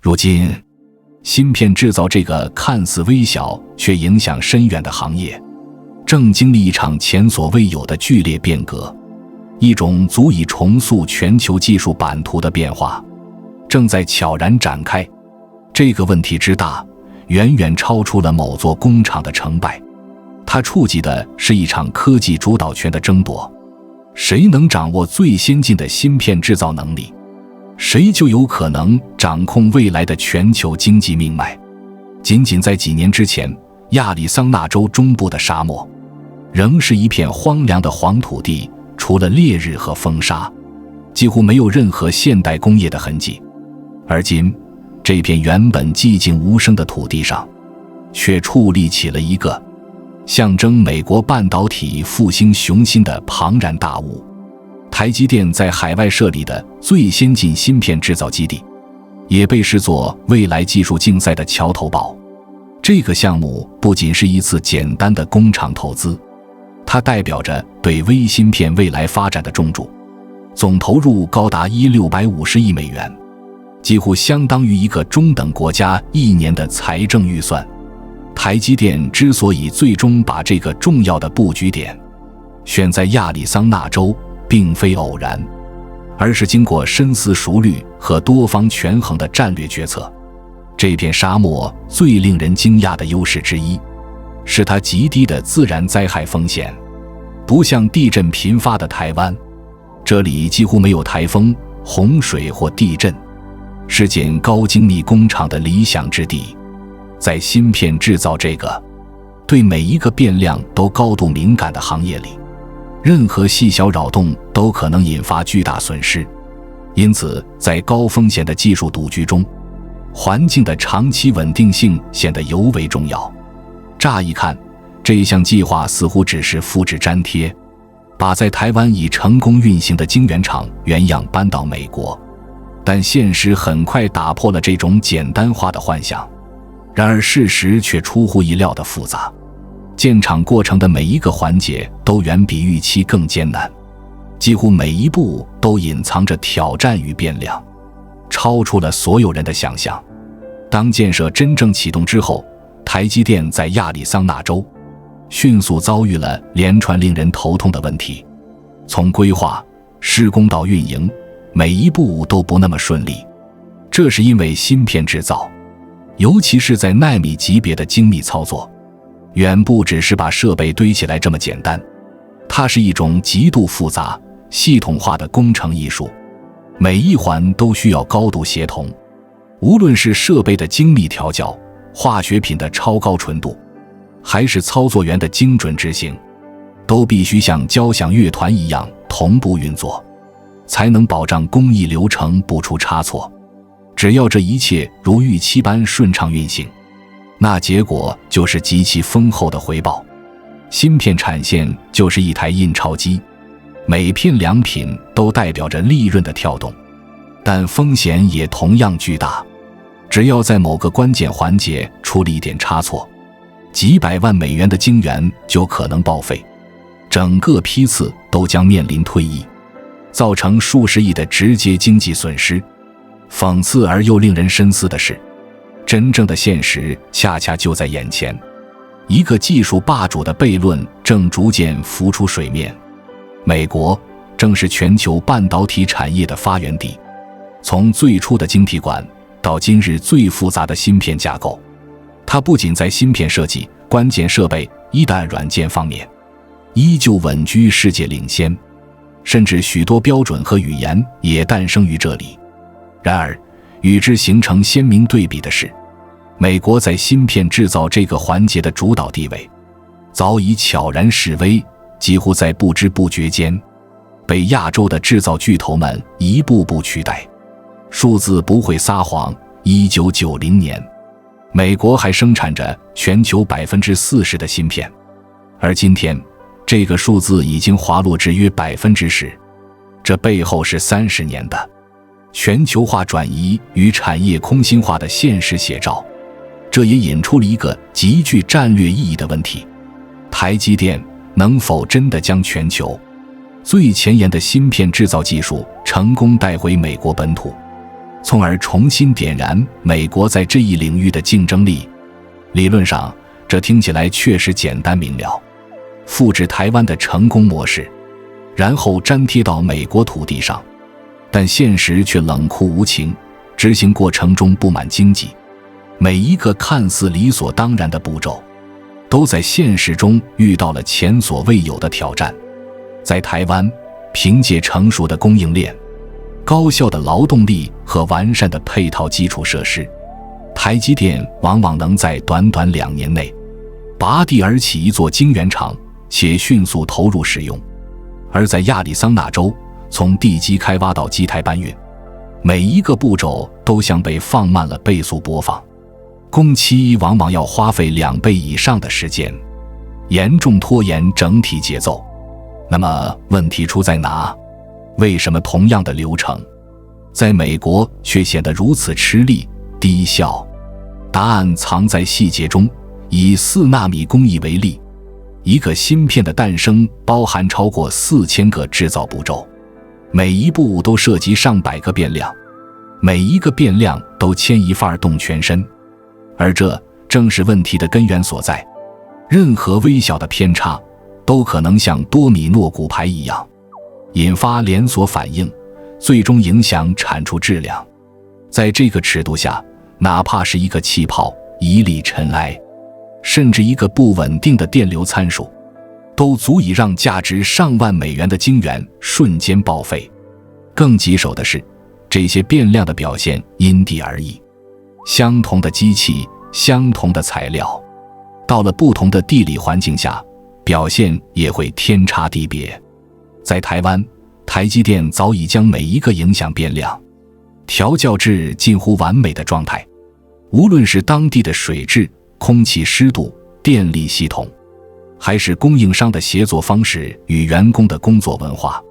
如今，芯片制造这个看似微小却影响深远的行业，正经历一场前所未有的剧烈变革，一种足以重塑全球技术版图的变化正在悄然展开。这个问题之大，远远超出了某座工厂的成败，它触及的是一场科技主导权的争夺。谁能掌握最先进的芯片制造能力，谁就有可能掌控未来的全球经济命脉。仅仅在几年之前，亚利桑那州中部的沙漠仍是一片荒凉的黄土地，除了烈日和风沙，几乎没有任何现代工业的痕迹。而今，这片原本寂静无声的土地上，却矗立起了一个象征美国半导体复兴雄心的庞然大物——台积电在海外设立的最先进芯片制造基地，也被视作未来技术竞赛的桥头堡。这个项目不仅是一次简单的工厂投资，它代表着对微芯片未来发展的重注，总投入高达650亿美元，几乎相当于一个中等国家一年的财政预算。台积电之所以最终把这个重要的布局点选在亚利桑那州，并非偶然，而是经过深思熟虑和多方权衡的战略决策。这片沙漠最令人惊讶的优势之一，是它极低的自然灾害风险。不像地震频发的台湾，这里几乎没有台风、洪水或地震，是建高精密工厂的理想之地。在芯片制造这个对每一个变量都高度敏感的行业里，任何细小扰动都可能引发巨大损失。因此，在高风险的技术赌局中，环境的长期稳定性显得尤为重要。乍一看，这项计划似乎只是复制粘贴，把在台湾已成功运行的晶圆厂原样搬到美国。但现实很快打破了这种简单化的幻想。然而事实却出乎意料的复杂，建厂过程的每一个环节都远比预期更艰难，几乎每一步都隐藏着挑战与变量，超出了所有人的想象。当建设真正启动之后，台积电在亚利桑那州迅速遭遇了连串令人头痛的问题，从规划、施工到运营，每一步都不那么顺利。这是因为芯片制造，尤其是在奈米级别的精密操作，远不只是把设备堆起来这么简单，它是一种极度复杂、系统化的工程艺术，每一环都需要高度协同。无论是设备的精密调校、化学品的超高纯度，还是操作员的精准执行，都必须像交响乐团一样同步运作，才能保障工艺流程不出差错。只要这一切如预期般顺畅运行，那结果就是极其丰厚的回报。芯片产线就是一台印钞机，每片良品都代表着利润的跳动，但风险也同样巨大。只要在某个关键环节出了一点差错，几百万美元的晶圆就可能报废，整个批次都将面临退役，造成数十亿的直接经济损失。讽刺而又令人深思的是，真正的现实恰恰就在眼前。一个技术霸主的悖论正逐渐浮出水面。美国正是全球半导体产业的发源地，从最初的晶体管到今日最复杂的芯片架构，它不仅在芯片设计、关键设备、一代软件方面依旧稳居世界领先，甚至许多标准和语言也诞生于这里。然而，与之形成鲜明对比的是，美国在芯片制造这个环节的主导地位早已悄然式微，几乎在不知不觉间被亚洲的制造巨头们一步步取代。数字不会撒谎，1990年，美国还生产着全球 40% 的芯片，而今天这个数字已经滑落至约 10%。这背后是30年的全球化转移与产业空心化的现实写照。这也引出了一个极具战略意义的问题：台积电能否真的将全球最前沿的芯片制造技术成功带回美国本土？从而重新点燃美国在这一领域的竞争力。理论上，这听起来确实简单明了，复制台湾的成功模式，然后粘贴到美国土地上。但现实却冷酷无情，执行过程中布满荆棘。每一个看似理所当然的步骤，都在现实中遇到了前所未有的挑战。在台湾，凭借成熟的供应链、高效的劳动力和完善的配套基础设施，台积电往往能在短短2年内拔地而起一座晶圆厂，且迅速投入使用。而在亚利桑那州，从地基开挖到机台搬运，每一个步骤都像被放慢了倍速播放，工期往往要花费2倍以上的时间，严重拖延整体节奏。那么问题出在哪？为什么同样的流程，在美国却显得如此吃力低效？答案藏在细节中。以4纳米工艺为例，一个芯片的诞生包含超过4000个制造步骤，每一步都涉及上百个变量，每一个变量都牵一发而动全身。而这正是问题的根源所在。任何微小的偏差都可能像多米诺骨牌一样，引发连锁反应，最终影响产出质量。在这个尺度下，哪怕是一个气泡、一粒尘埃，甚至一个不稳定的电流参数，都足以让价值上万美元的晶圆瞬间报废。更棘手的是，这些变量的表现因地而异，相同的机器，相同的材料，到了不同的地理环境下，表现也会天差地别。在台湾，台积电早已将每一个影响变量调校至近乎完美的状态，无论是当地的水质、空气湿度、电力系统，还是供应商的协作方式与员工的工作文化，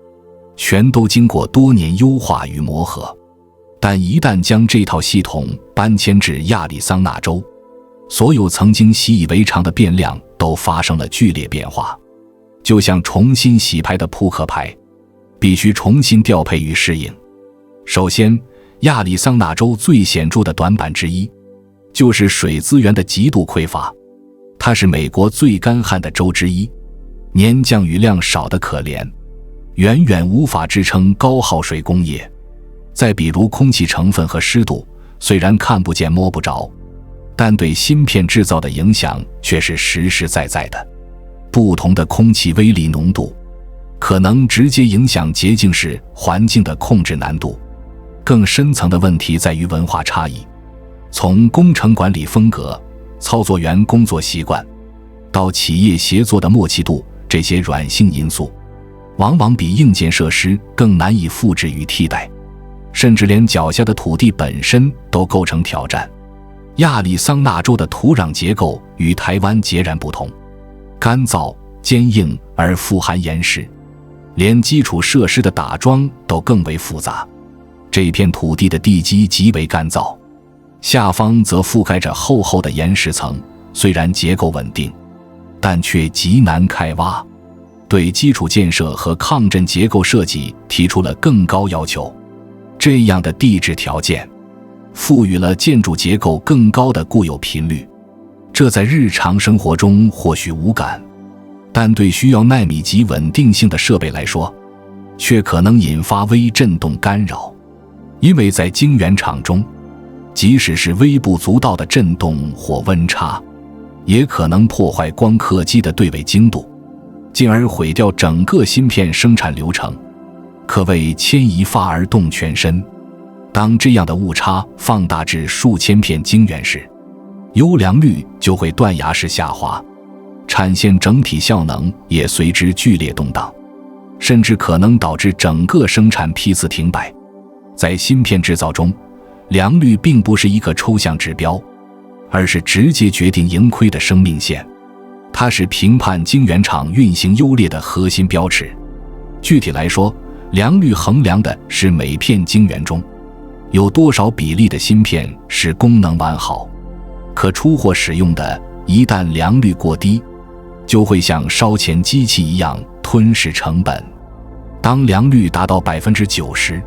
全都经过多年优化与磨合。但一旦将这套系统搬迁至亚利桑那州，所有曾经习以为常的变量都发生了剧烈变化，就像重新洗牌的扑克牌，必须重新调配与适应。首先，亚利桑那州最显著的短板之一，就是水资源的极度匮乏。它是美国最干旱的州之一，年降雨量少得可怜，远远无法支撑高耗水工业。再比如空气成分和湿度，虽然看不见摸不着，但对芯片制造的影响却是实实在在的。不同的空气微粒浓度可能直接影响洁净室环境的控制难度。更深层的问题在于文化差异，从工程管理风格、操作员工作习惯到企业协作的默契度，这些软性因素往往比硬件设施更难以复制与替代，甚至连脚下的土地本身都构成挑战。亚利桑那州的土壤结构与台湾截然不同，干燥、坚硬而富含岩石，连基础设施的打桩都更为复杂。这片土地的地基极为干燥，下方则覆盖着厚厚的岩石层，虽然结构稳定，但却极难开挖，对基础建设和抗震结构设计提出了更高要求。这样的地质条件赋予了建筑结构更高的固有频率，这在日常生活中或许无感，但对需要奈米级稳定性的设备来说，却可能引发微振动干扰。因为在晶圆厂中，即使是微不足道的振动或温差，也可能破坏光刻机的对位精度，进而毁掉整个芯片生产流程，可谓牵一发而动全身。当这样的误差放大至数千片晶圆时，优良率就会断崖式下滑，产线整体效能也随之剧烈动荡，甚至可能导致整个生产批次停摆。在芯片制造中，良率并不是一个抽象指标，而是直接决定盈亏的生命线，它是评判晶圆厂运行优劣的核心标尺。具体来说，良率衡量的是每片晶圆中有多少比例的芯片是功能完好、可出货使用的。一旦良率过低，就会像烧钱机器一样吞噬成本。当良率达到 90%，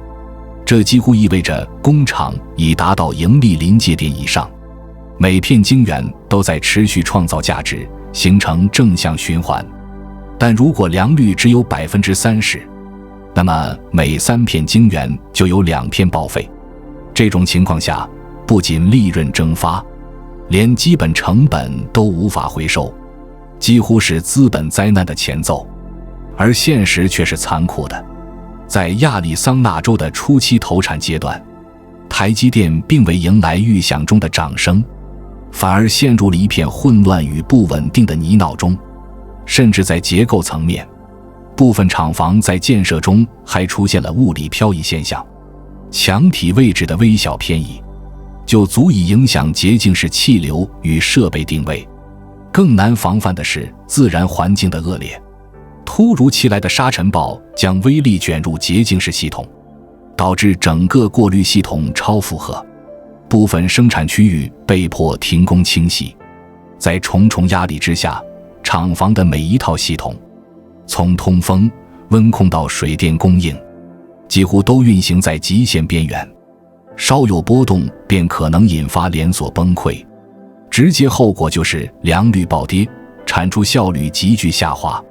这几乎意味着工厂已达到盈利临界点以上，每片晶圆都在持续创造价值，形成正向循环。但如果良率只有 30%， 那么每3片晶圆就有2片报废。这种情况下，不仅利润蒸发，连基本成本都无法回收，几乎是资本灾难的前奏。而现实却是残酷的，在亚利桑那州的初期投产阶段，台积电并未迎来预想中的掌声，反而陷入了一片混乱与不稳定的泥淖中。甚至在结构层面，部分厂房在建设中还出现了物理漂移现象，墙体位置的微小偏移就足以影响洁净室气流与设备定位。更难防范的是自然环境的恶劣，突如其来的沙尘暴将微粒卷入洁净室系统，导致整个过滤系统超负荷，部分生产区域被迫停工清洗。在重重压力之下，厂房的每一套系统，从通风、温控到水电供应，几乎都运行在极限边缘，稍有波动便可能引发连锁崩溃，直接后果就是良率暴跌，产出效率急剧下滑，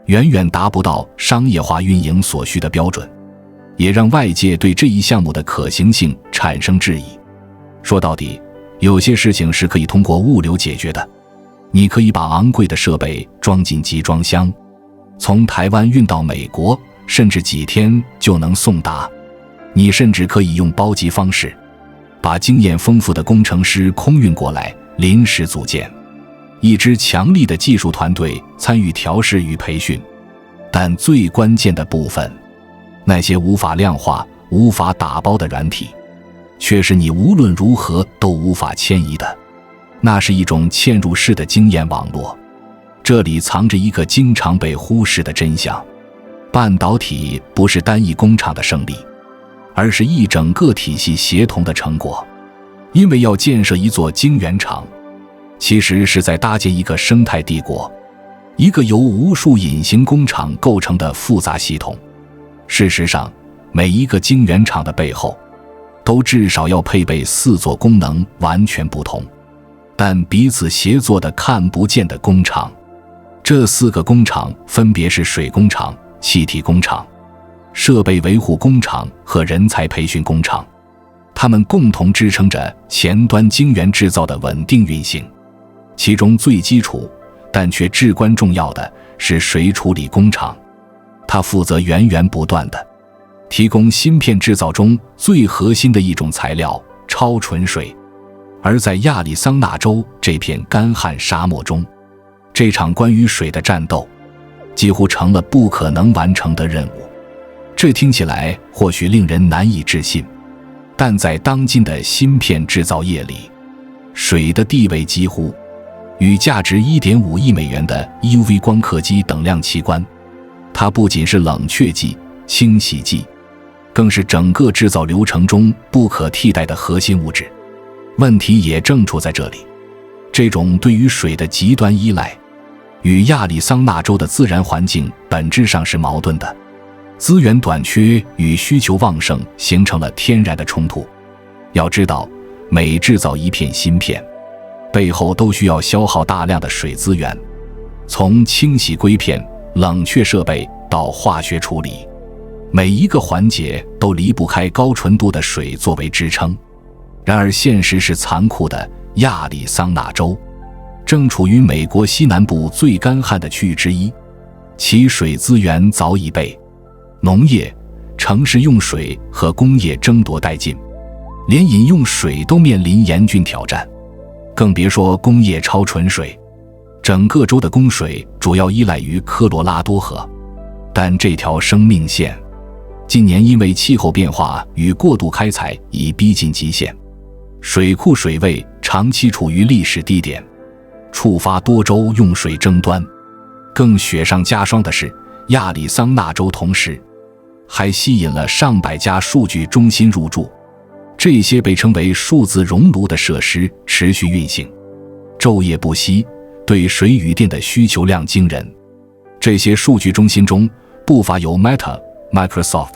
远远达不到商业化运营所需的标准，也让外界对这一项目的可行性产生质疑。说到底，有些事情是可以通过物流解决的，你可以把昂贵的设备装进集装箱，从台湾运到美国，甚至几天就能送达。你甚至可以用包机方式，把经验丰富的工程师空运过来，临时组建一支强力的技术团队参与调试与培训。但最关键的部分，那些无法量化、无法打包的软体，却是你无论如何都无法迁移的。那是一种嵌入式的经验网络，这里藏着一个经常被忽视的真相：半导体不是单一工厂的胜利，而是一整个体系协同的成果。因为要建设一座晶圆厂，其实是在搭建一个生态帝国，一个由无数隐形工厂构成的复杂系统。事实上，每一个晶圆厂的背后，都至少要配备4座功能完全不同，但彼此协作的看不见的工厂。这4个工厂分别是水工厂、气体工厂、设备维护工厂和人才培训工厂，它们共同支撑着前端晶圆制造的稳定运行。其中最基础但却至关重要的是水处理工厂，它负责源源不断地提供芯片制造中最核心的一种材料——超纯水。而在亚利桑那州这片干旱沙漠中，这场关于水的战斗几乎成了不可能完成的任务。这听起来或许令人难以置信，但在当今的芯片制造业里，水的地位几乎与价值 1.5 亿美元的 EUV 光刻机等量齐观。它不仅是冷却剂、清洗剂，更是整个制造流程中不可替代的核心物质。问题也正处在这里，这种对于水的极端依赖与亚利桑那州的自然环境本质上是矛盾的，资源短缺与需求旺盛形成了天然的冲突。要知道，每制造一片芯片，背后都需要消耗大量的水资源，从清洗硅片、冷却设备到化学处理，每一个环节都离不开高纯度的水作为支撑。然而现实是残酷的，亚利桑那州正处于美国西南部最干旱的区域之一，其水资源早已被农业、城市用水和工业争夺殆尽，连饮用水都面临严峻挑战，更别说工业超纯水。整个州的供水主要依赖于科罗拉多河，但这条生命线近年因为气候变化与过度开采已逼近极限，水库水位长期处于历史低点，触发多州用水争端。更雪上加霜的是，亚利桑那州同时还吸引了上百家数据中心入驻，这些被称为数字熔炉的设施持续运行，昼夜不息，对水与电的需求量惊人。这些数据中心中不乏有 Meta、Microsoft、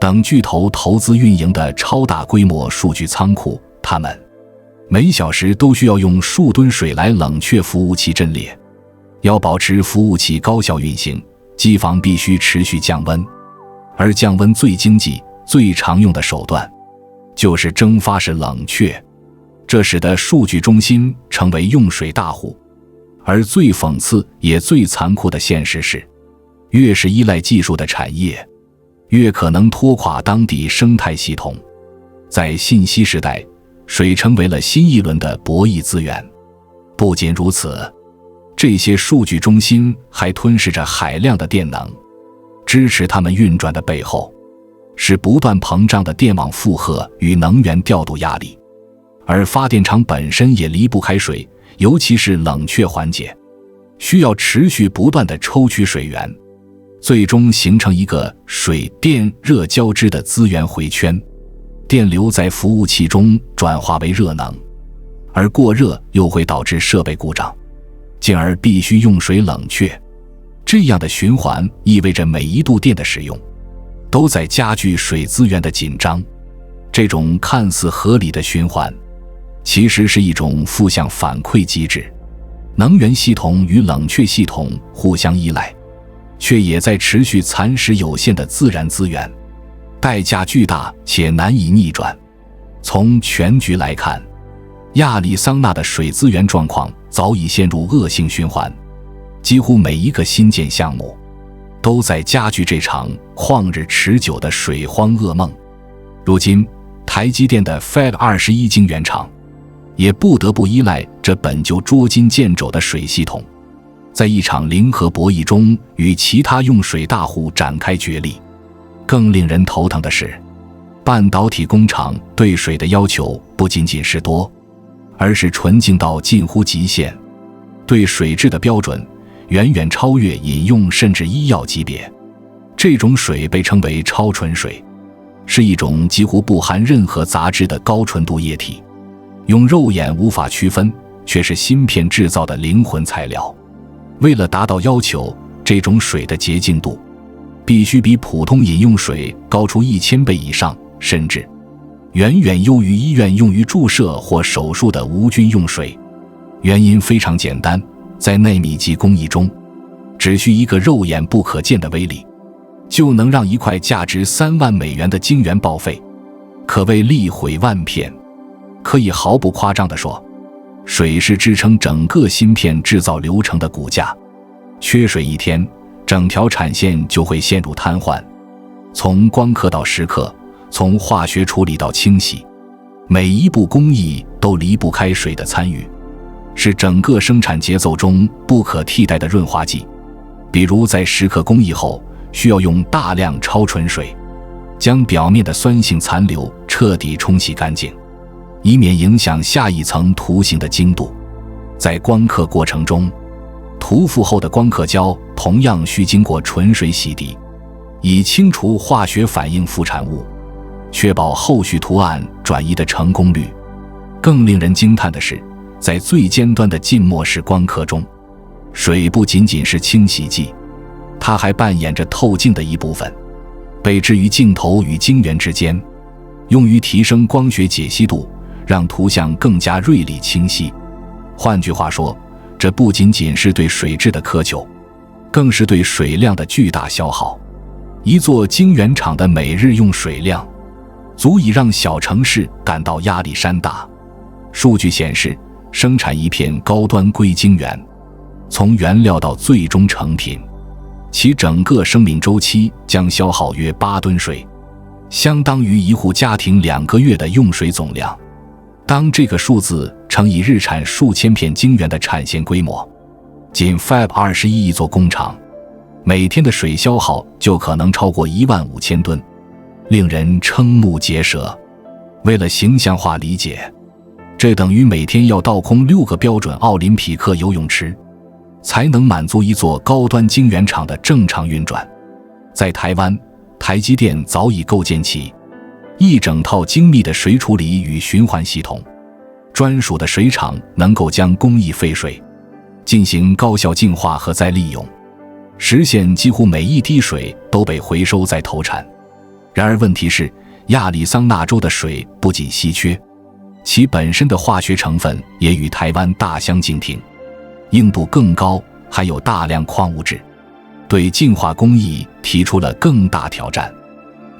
等巨头投资运营的超大规模数据仓库，它们每小时都需要用数吨水来冷却服务器阵列。要保持服务器高效运行，机房必须持续降温，而降温最经济、最常用的手段就是蒸发式冷却，这使得数据中心成为用水大户。而最讽刺也最残酷的现实是，越是依赖技术的产业，越可能拖垮当地生态系统。在信息时代，水成为了新一轮的博弈资源。不仅如此，这些数据中心还吞噬着海量的电能，支持它们运转的背后是不断膨胀的电网负荷与能源调度压力。而发电厂本身也离不开水，尤其是冷却环节，需要持续不断地抽取水源，最终形成一个水电热交织的资源回圈。电流在服务器中转化为热能，而过热又会导致设备故障，进而必须用水冷却。这样的循环意味着每一度电的使用都在加剧水资源的紧张。这种看似合理的循环其实是一种负向反馈机制，能源系统与冷却系统互相依赖，却也在持续蚕食有限的自然资源，代价巨大且难以逆转。从全局来看，亚利桑那的水资源状况早已陷入恶性循环，几乎每一个新建项目都在加剧这场旷日持久的水荒噩梦。如今，台积电的 Fab21晶圆厂也不得不依赖这本就捉襟见肘的水系统，在一场零和博弈中与其他用水大户展开角力。更令人头疼的是，半导体工厂对水的要求不仅仅是多，而是纯净到近乎极限，对水质的标准远远超越饮用甚至医药级别。这种水被称为超纯水，是一种几乎不含任何杂质的高纯度液体，用肉眼无法区分，却是芯片制造的灵魂材料。为了达到要求，这种水的洁净度必须比普通饮用水高出1000倍以上，甚至远远优于医院用于注射或手术的无菌用水。原因非常简单，在奈米级工艺中，只需一个肉眼不可见的微粒，就能让一块价值3万美元的晶圆报废，可谓利毁万片。可以毫不夸张地说，水是支撑整个芯片制造流程的骨架，缺水一天，整条产线就会陷入瘫痪。从光刻到蚀刻，从化学处理到清洗，每一步工艺都离不开水的参与，是整个生产节奏中不可替代的润滑剂。比如在蚀刻工艺后，需要用大量超纯水，将表面的酸性残留彻底冲洗干净，以免影响下一层图形的精度。在光刻过程中，涂覆后的光刻胶同样需经过纯水洗涤，以清除化学反应副产物，确保后续图案转移的成功率。更令人惊叹的是，在最尖端的浸没式光刻中，水不仅仅是清洗剂，它还扮演着透镜的一部分，被置于镜头与晶圆之间，用于提升光学解析度，让图像更加锐利清晰。换句话说，这不仅仅是对水质的苛求，更是对水量的巨大消耗。一座晶圆厂的每日用水量足以让小城市感到压力山大。数据显示，生产一片高端硅晶圆，从原料到最终成品，其整个生命周期将消耗约8吨水，相当于一户家庭2个月的用水总量。当这个数字乘以日产数千片晶圆的产线规模，仅 Fab21一座工厂每天的水消耗就可能超过15000吨，令人瞠目结舌。为了形象化理解，这等于每天要倒空6个标准奥林匹克游泳池，才能满足一座高端晶圆厂的正常运转。在台湾，台积电早已构建起一整套精密的水处理与循环系统，专属的水厂能够将工艺废水进行高效净化和再利用，实现几乎每一滴水都被回收再投产。然而问题是，亚利桑那州的水不仅稀缺，其本身的化学成分也与台湾大相径庭，硬度更高，含有大量矿物质，对净化工艺提出了更大挑战。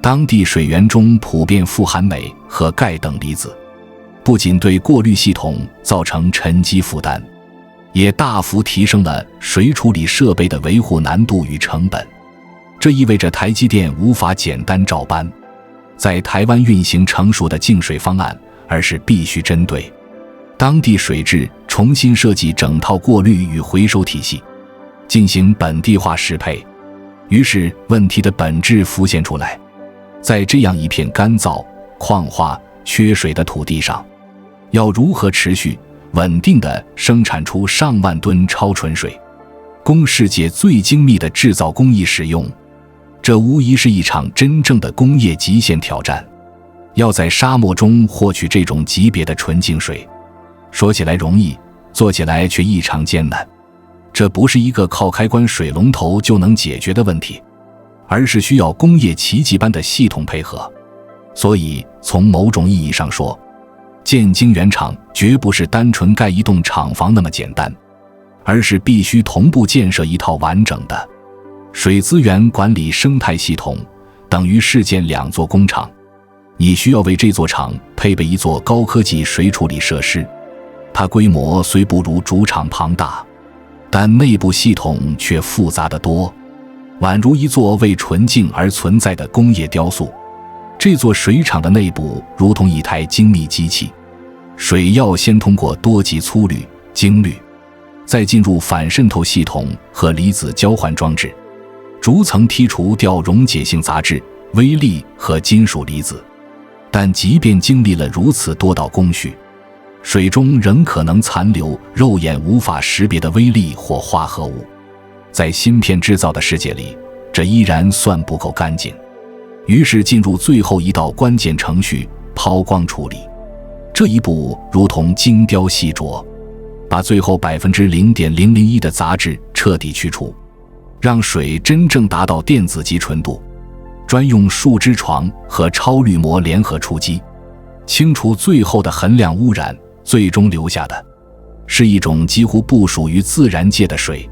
当地水源中普遍富含镁和钙等离子，不仅对过滤系统造成沉积负担，也大幅提升了水处理设备的维护难度与成本。这意味着台积电无法简单照搬在台湾运行成熟的净水方案，而是必须针对当地水质重新设计整套过滤与回收体系，进行本地化适配。于是问题的本质浮现出来，在这样一片干燥、矿化、缺水的土地上，要如何持续稳定地生产出上万吨超纯水，供世界最精密的制造工艺使用？这无疑是一场真正的工业极限挑战。要在沙漠中获取这种级别的纯净水，说起来容易，做起来却异常艰难。这不是一个靠开关水龙头就能解决的问题，而是需要工业奇迹般的系统配合。所以从某种意义上说，建晶圆厂绝不是单纯盖一栋厂房那么简单，而是必须同步建设一套完整的水资源管理生态系统，等于是建2座工厂。你需要为这座厂配备一座高科技水处理设施，它规模虽不如主厂庞大，但内部系统却复杂得多，宛如一座为纯净而存在的工业雕塑。这座水厂的内部如同一台精密机器，水要先通过多级粗滤、精滤，再进入反渗透系统和离子交换装置，逐层剔除掉溶解性杂质、微粒和金属离子。但即便经历了如此多道工序，水中仍可能残留肉眼无法识别的微粒或化合物。在芯片制造的世界里，这依然算不够干净。于是进入最后一道关键程序——抛光处理。这一步如同精雕细琢，把最后 0.001% 的杂质彻底去除，让水真正达到电子级纯度。专用树脂床和超滤膜联合出击，清除最后的衡量污染，最终留下的是一种几乎不属于自然界的水，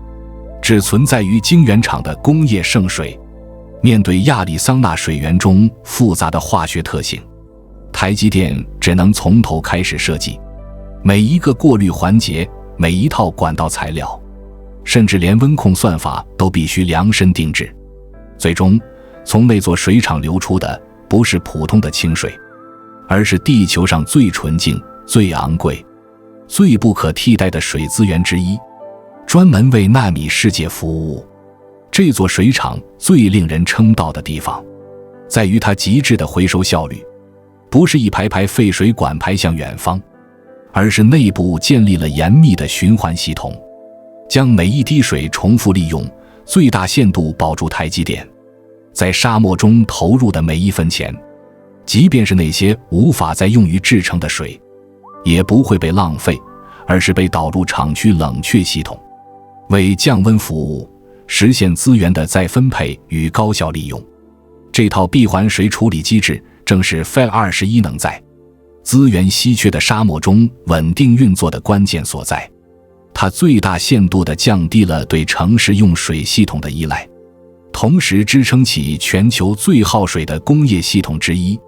只存在于晶圆厂的工业圣水。面对亚利桑那水源中复杂的化学特性，台积电只能从头开始设计每一个过滤环节，每一套管道材料，甚至连温控算法都必须量身定制。最终从那座水厂流出的不是普通的清水，而是地球上最纯净、最昂贵、最不可替代的水资源之一，专门为纳米世界服务。这座水厂最令人称道的地方，在于它极致的回收效率，不是一排排废水管排向远方，而是内部建立了严密的循环系统，将每一滴水重复利用，最大限度保住台积电在沙漠中投入的每一分钱，即便是那些无法再用于制成的水，也不会被浪费，而是被导入厂区冷却系统，为降温服务，实现资源的再分配与高效利用。这套闭环水处理机制正是 FEL-21能在资源稀缺的沙漠中稳定运作的关键所在。它最大限度地降低了对城市用水系统的依赖，同时支撑起全球最耗水的工业系统之一。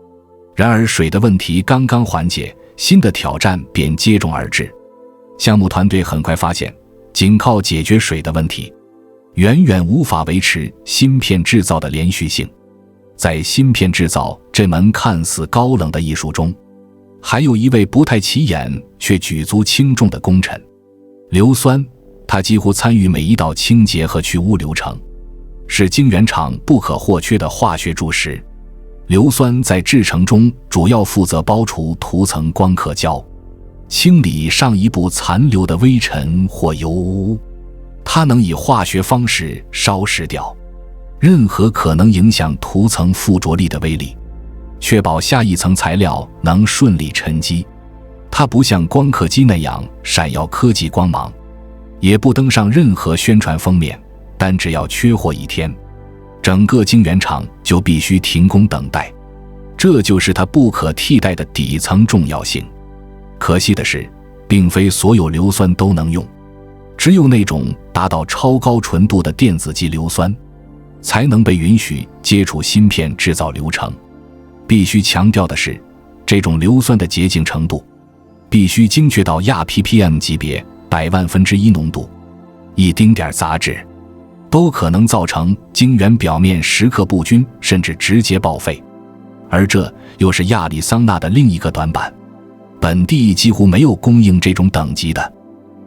然而水的问题刚刚缓解，新的挑战便接踵而至。项目团队很快发现，仅靠解决水的问题远远无法维持芯片制造的连续性。在芯片制造这门看似高冷的艺术中，还有一位不太起眼却举足轻重的功臣——硫酸。它几乎参与每一道清洁和去污流程，是晶圆厂不可或缺的化学助食。硫酸在制程中主要负责包除涂层光刻胶，清理上一步残留的微尘或油污。它能以化学方式烧蚀掉任何可能影响涂层附着力的微粒，确保下一层材料能顺利沉积。它不像光刻机那样闪耀科技光芒，也不登上任何宣传封面，但只要缺货一天，整个晶圆厂就必须停工等待，这就是它不可替代的底层重要性。可惜的是，并非所有硫酸都能用，只有那种达到超高纯度的电子级硫酸，才能被允许接触芯片制造流程。必须强调的是，这种硫酸的洁净程度必须精确到亚 ppm 级别，100万分之一浓度，一丁点杂质都可能造成晶圆表面时刻不均，甚至直接报废。而这又是亚利桑那的另一个短板，本地几乎没有供应这种等级的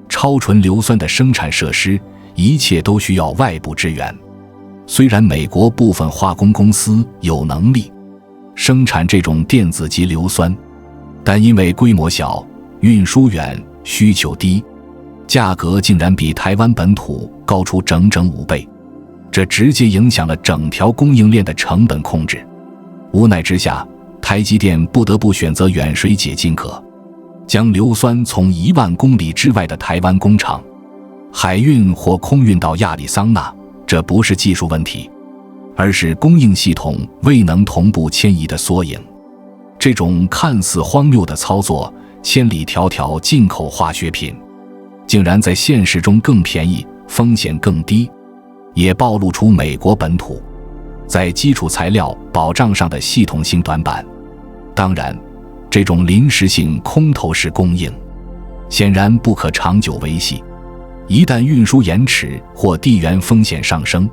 超纯硫酸的生产设施，一切都需要外部支援。虽然美国部分化工公司有能力生产这种电子级硫酸，但因为规模小、运输远、需求低，价格竟然比台湾本土高出整整5倍，这直接影响了整条供应链的成本控制。无奈之下，台积电不得不选择远水解近渴，将硫酸从1万公里之外的台湾工厂海运或空运到亚利桑那。这不是技术问题，而是供应系统未能同步迁移的缩影。这种看似荒谬的操作，千里迢迢进口化学品，竟然在现实中更便宜，风险更低，也暴露出美国本土在基础材料保障上的系统性短板。当然，这种临时性空投式供应显然不可长久维系，一旦运输延迟或地缘风险上升，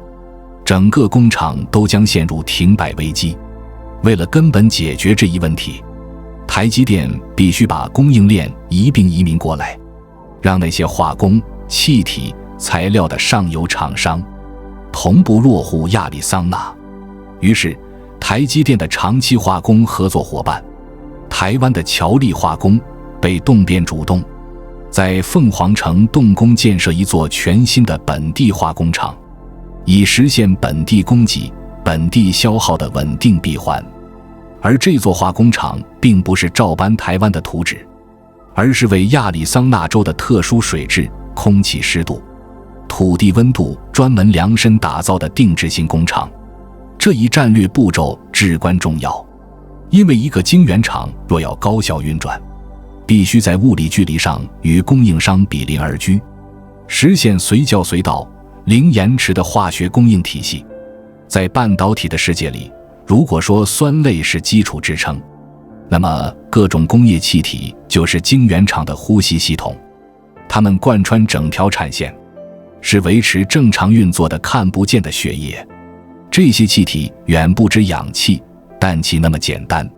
整个工厂都将陷入停摆危机。为了根本解决这一问题，台积电必须把供应链一并移民过来，让那些化工、气体、材料的上游厂商同步落户亚利桑那。于是，台积电的长期化工合作伙伴台湾的侨立化工被动变主动，在凤凰城动工建设一座全新的本地化工厂，以实现本地供给、本地消耗的稳定闭环。而这座化工厂并不是照搬台湾的图纸，而是为亚利桑那州的特殊水质、空气湿度、土地温度专门量身打造的定制性工厂。这一战略步骤至关重要，因为一个晶圆厂若要高效运转，必须在物理距离上与供应商比邻而居，实现随叫随到、零延迟的化学供应体系。在半导体的世界里，如果说酸类是基础支撑，那么各种工业气体就是晶圆厂的呼吸系统，它们贯穿整条产线，是维持正常运作的看不见的血液。这些气体远不止氧气、氮气那么简单，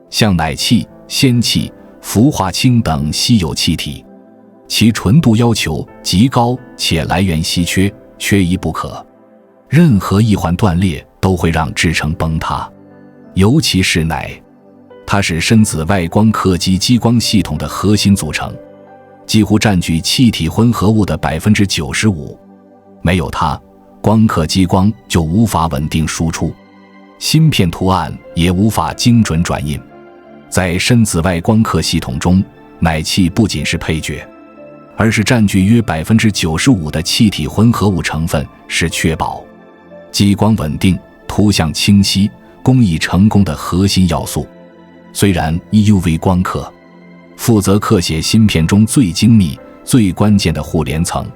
像氖气、氙气、氟化氢等稀有气体，其纯度要求极高且来源稀缺，缺一不可。任何一环断裂都会让制程崩塌，尤其是氖，它是深紫外光刻机激光系统的核心组成，几乎占据气体混合物的 95%。 没有它，光刻激光就无法稳定输出，芯片图案也无法精准转印。在深紫外光刻系统中，氖气不仅是配角，而是占据约 95% 的气体混合物成分，是确保激光稳定、图像清晰、工艺成功的核心要素。虽然 EUV 光刻负责刻写芯片中最精密、最关键的互联层，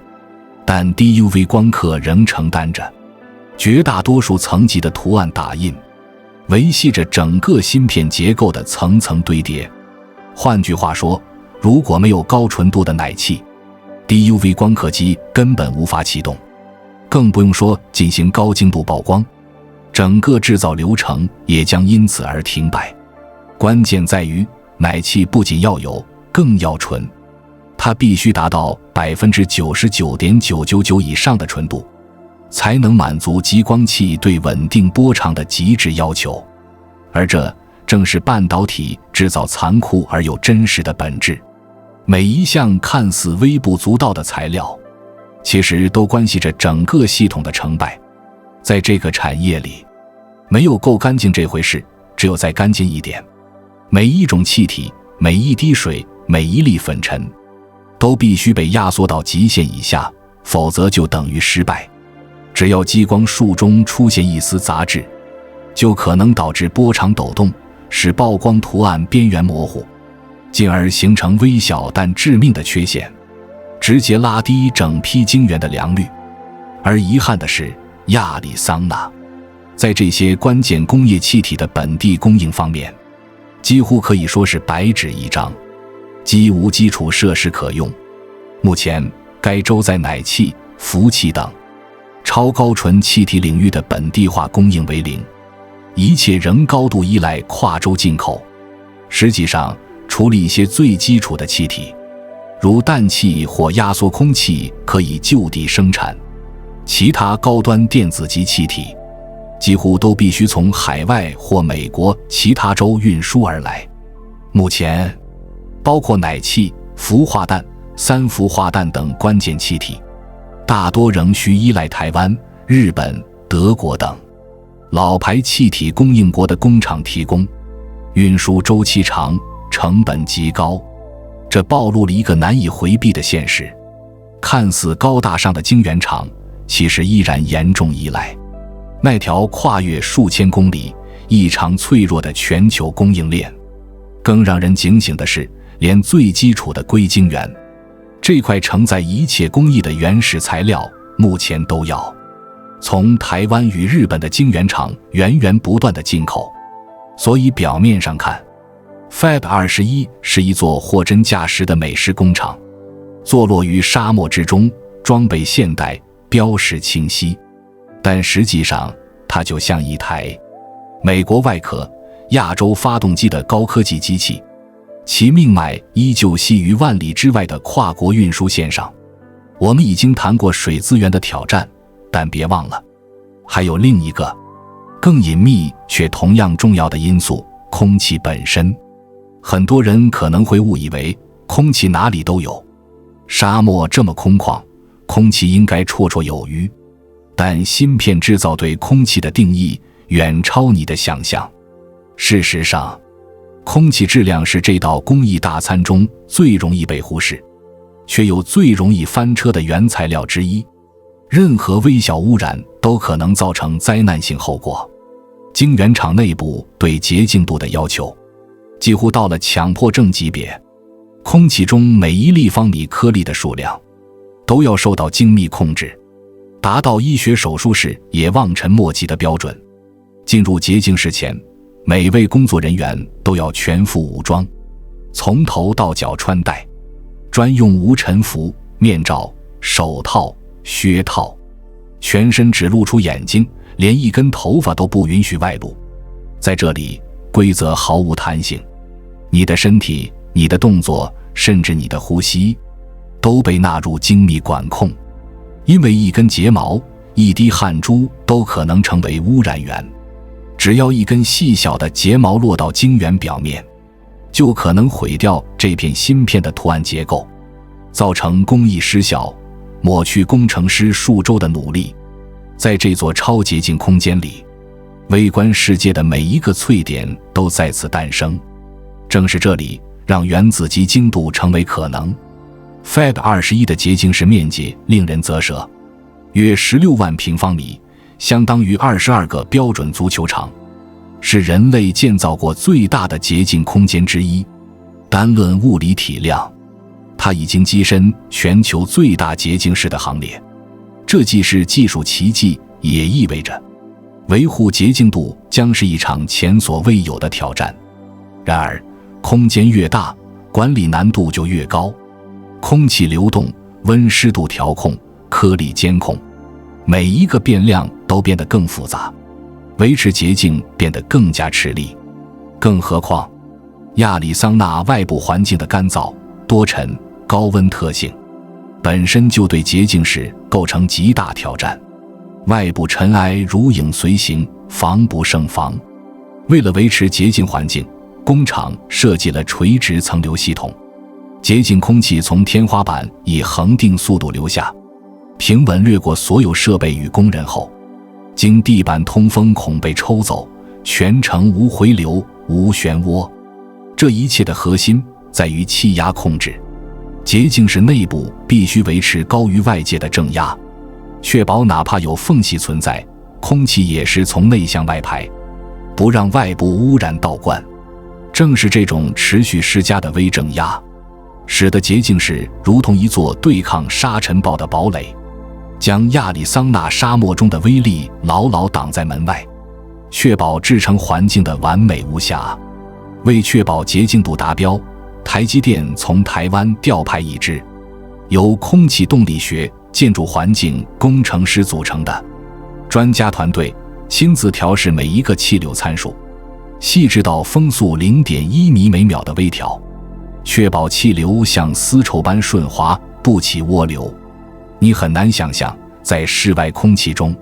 但 DUV 光刻仍承担着绝大多数层级的图案打印，维系着整个芯片结构的层层堆叠。换句话说，如果没有高纯度的氖气， DUV 光刻机根本无法启动，更不用说进行高精度曝光，整个制造流程也将因此而停摆。关键在于，氖气不仅要有，更要纯，它必须达到 99.999% 以上的纯度，才能满足激光器对稳定波长的极致要求。而这正是半导体制造残酷而又真实的本质。每一项看似微不足道的材料，其实都关系着整个系统的成败。在这个产业里，没有够干净这回事，只有再干净一点。每一种气体、每一滴水、每一粒粉尘，都必须被压缩到极限以下，否则就等于失败。只要激光束中出现一丝杂质，就可能导致波长抖动，使曝光图案边缘模糊，进而形成微小但致命的缺陷，直接拉低整批晶圆的良率。而遗憾的是，亚利桑那在这些关键工业气体的本地供应方面，几乎可以说是白纸一张，几无基础设施可用。目前，该州在氖气、氟气等超高纯气体领域的本地化供应为零，一切仍高度依赖跨州进口。实际上，除了一些最基础的气体，如氮气或压缩空气可以就地生产，其他高端电子级气体几乎都必须从海外或美国其他州运输而来。目前，包括氖气、氟化氮、三氟化氮等关键气体，大多仍需依赖台湾、日本、德国等老牌气体供应国的工厂提供，运输周期长，成本极高。这暴露了一个难以回避的现实：看似高大上的晶圆厂，其实依然严重依赖那条跨越数千公里、异常脆弱的全球供应链。更让人警醒的是，连最基础的硅晶圆，这块承载一切工艺的原始材料，目前都要从台湾与日本的晶圆厂源源不断的进口。所以表面上看， Fab 21是一座货真价实的美式工厂，坐落于沙漠之中，装备现代，标识清晰。但实际上，它就像一台美国外壳、亚洲发动机的高科技机器，其命脉依旧系于万里之外的跨国运输线上。我们已经谈过水资源的挑战，但别忘了，还有另一个更隐秘却同样重要的因素——空气本身。很多人可能会误以为空气哪里都有，沙漠这么空旷，空气应该绰绰有余。但芯片制造对空气的定义远超你的想象。事实上，空气质量是这道工艺大餐中最容易被忽视，却又最容易翻车的原材料之一。任何微小污染都可能造成灾难性后果。晶圆厂内部对洁净度的要求几乎到了强迫症级别，空气中每一立方米颗粒的数量都要受到精密控制，达到医学手术室也望尘莫及的标准。进入洁净室前，每位工作人员都要全副武装，从头到脚穿戴专用无尘服、面罩、手套、靴套，全身只露出眼睛，连一根头发都不允许外露。在这里，规则毫无弹性，你的身体、你的动作，甚至你的呼吸，都被纳入精密管控。因为一根睫毛、一滴汗珠都可能成为污染源，只要一根细小的睫毛落到晶圆表面，就可能毁掉这片芯片的图案结构，造成工艺失效，抹去工程师数周的努力。在这座超洁净空间里，微观世界的每一个脆点都在此诞生。正是这里，让原子级精度成为可能。Fab 21的洁净室面积令人啧舌，约16万平方米，相当于22个标准足球场，是人类建造过最大的洁净空间之一。单论物理体量，它已经跻身全球最大洁净室的行列。这既是技术奇迹，也意味着维护洁净度将是一场前所未有的挑战。然而，空间越大，管理难度就越高。空气流动、温湿度调控、颗粒监控，每一个变量都变得更复杂，维持洁净变得更加吃力。更何况，亚利桑那外部环境的干燥、多尘、高温特性，本身就对洁净室构成极大挑战。外部尘埃如影随形，防不胜防。为了维持洁净环境，工厂设计了垂直层流系统，洁净空气从天花板以恒定速度流下，平稳掠过所有设备与工人后，经地板通风孔被抽走，全程无回流、无漩涡。这一切的核心在于气压控制。洁净室内部必须维持高于外界的正压，确保哪怕有缝隙存在，空气也是从内向外排，不让外部污染倒灌。正是这种持续施加的微正压，使得洁净室如同一座对抗沙尘暴的堡垒，将亚利桑那沙漠中的威力牢牢挡在门外，确保制成环境的完美无瑕。为确保洁净度达标，台积电从台湾调派一支由空气动力学、建筑环境工程师组成的专家团队，亲自调试每一个气流参数，细致到风速 0.1 米每秒的微调，确保气流像丝绸般顺滑，不起涡流。你很难想象，在室外空气中，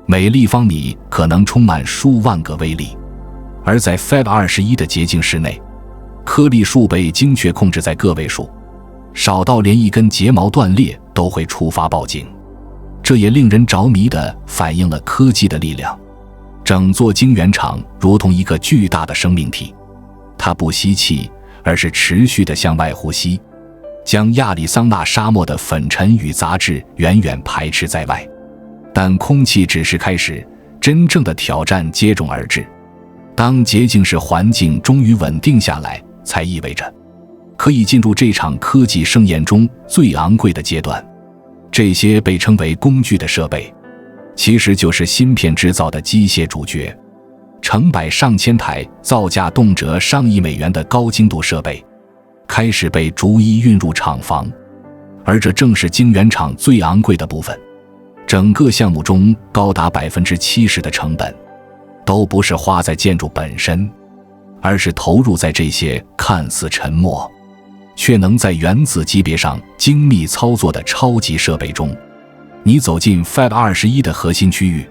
每立方米可能充满数万个微粒，而在 Fab21 的洁净室内，颗粒数被精确控制在个位数，少到连一根睫毛断裂都会触发报警。这也令人着迷地反映了科技的力量。整座晶圆厂如同一个巨大的生命体，它不吸气，而是持续地向外呼吸，将亚利桑那沙漠的粉尘与杂质远远排斥在外。但空气只是开始，真正的挑战接踵而至。当洁净室环境终于稳定下来，才意味着可以进入这场科技盛宴中最昂贵的阶段。这些被称为工具的设备，其实就是芯片制造的机械主角。成百上千台造价动辄上亿美元的高精度设备开始被逐一运入厂房，而这正是晶圆厂最昂贵的部分。整个项目中高达 70% 的成本都不是花在建筑本身，而是投入在这些看似沉默却能在原子级别上精密操作的超级设备中。你走进 Fab21 的核心区域，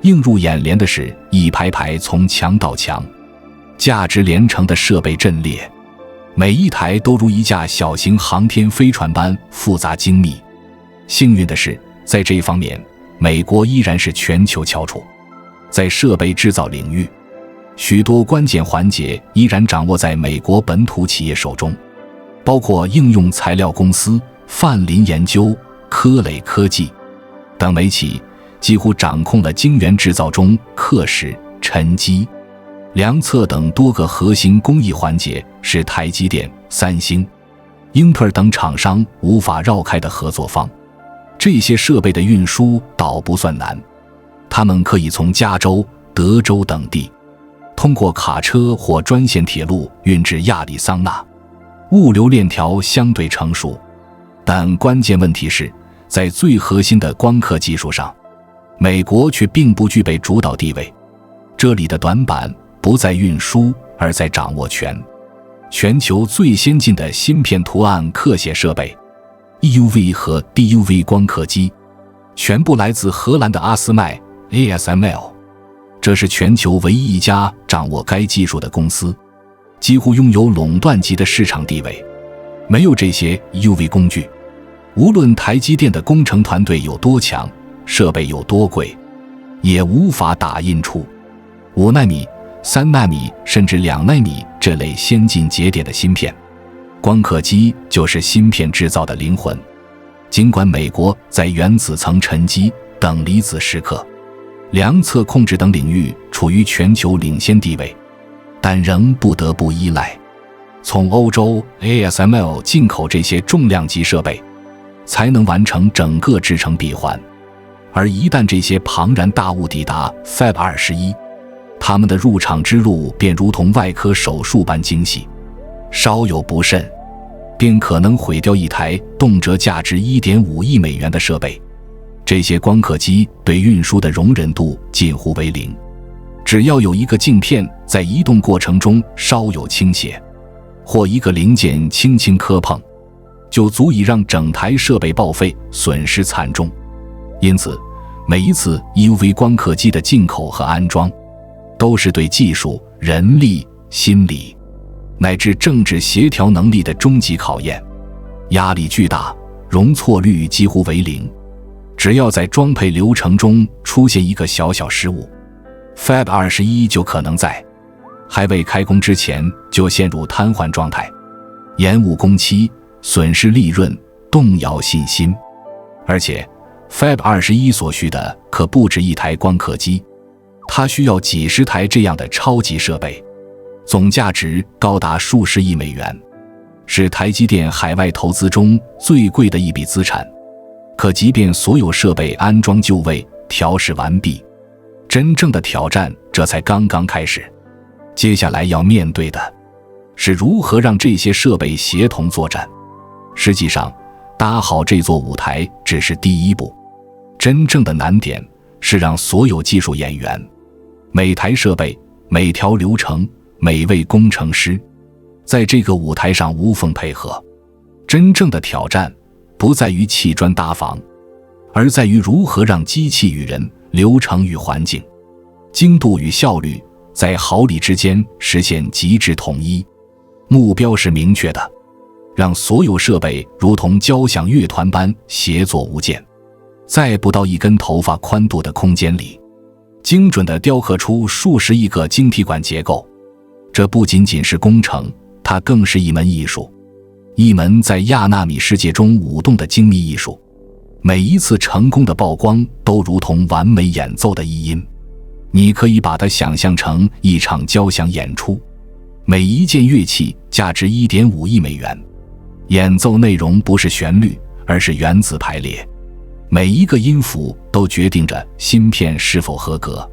映入眼帘的是一排排从墙到墙价值连城的设备阵列，每一台都如一架小型航天飞船般复杂精密。幸运的是，在这一方面，美国依然是全球翘楚。在设备制造领域，许多关键环节依然掌握在美国本土企业手中，包括应用材料公司、范林研究、科磊科技等美企，几乎掌控了晶圆制造中刻蚀、沉积、量测等多个核心工艺环节，是台积电、三星、英特尔等厂商无法绕开的合作方。这些设备的运输倒不算难，它们可以从加州、德州等地通过卡车或专线铁路运至亚利桑那，物流链条相对成熟。但关键问题是，在最核心的光刻技术上，美国却并不具备主导地位。这里的短板不在运输，而在掌握权。全球最先进的芯片图案刻写设备 EUV 和 DUV 光刻机全部来自荷兰的阿斯麦 ASML， 这是全球唯一一家掌握该技术的公司，几乎拥有垄断级的市场地位。没有这些 EUV 工具，无论台积电的工程团队有多强，设备有多贵，也无法打印出5奈米、3奈米甚至2奈米这类先进节点的芯片。光刻机就是芯片制造的灵魂。尽管美国在原子层沉积、等离子时刻、量测控制等领域处于全球领先地位，但仍不得不依赖从欧洲 ASML 进口这些重量级设备，才能完成整个制程闭环。而一旦这些庞然大物抵达 Fab21， 它们的入场之路便如同外科手术般精细，稍有不慎便可能毁掉一台动辄价值 1.5 亿美元的设备。这些光刻机对运输的容忍度近乎为零，只要有一个镜片在移动过程中稍有倾斜，或一个零件轻轻磕碰，就足以让整台设备报废，损失惨重。因此，每一次 EUV 光刻机的进口和安装，都是对技术、人力、心理乃至政治协调能力的终极考验，压力巨大，容错率几乎为零。只要在装配流程中出现一个小小失误， Fab21 就可能在还未开工之前就陷入瘫痪状态，延误工期，损失利润，动摇信心。而且 Fab 21所需的可不止一台光刻机，它需要几十台这样的超级设备，总价值高达数十亿美元，是台积电海外投资中最贵的一笔资产。可即便所有设备安装就位、调试完毕，真正的挑战这才刚刚开始。接下来要面对的是如何让这些设备协同作战。实际上，搭好这座舞台只是第一步，真正的难点是让所有技术演员、每台设备、每条流程、每位工程师在这个舞台上无缝配合。真正的挑战不在于砌砖搭房，而在于如何让机器与人、流程与环境、精度与效率在毫厘之间实现极致统一。目标是明确的，让所有设备如同交响乐团般协作无间，在不到一根头发宽度的空间里，精准地雕刻出数十亿个晶体管结构。这不仅仅是工程，它更是一门艺术，一门在亚纳米世界中舞动的精密艺术。每一次成功的曝光都如同完美演奏的一音，你可以把它想象成一场交响演出。每一件乐器价值 1.5 亿美元，演奏内容不是旋律，而是原子排列。每一个音符都决定着芯片是否合格。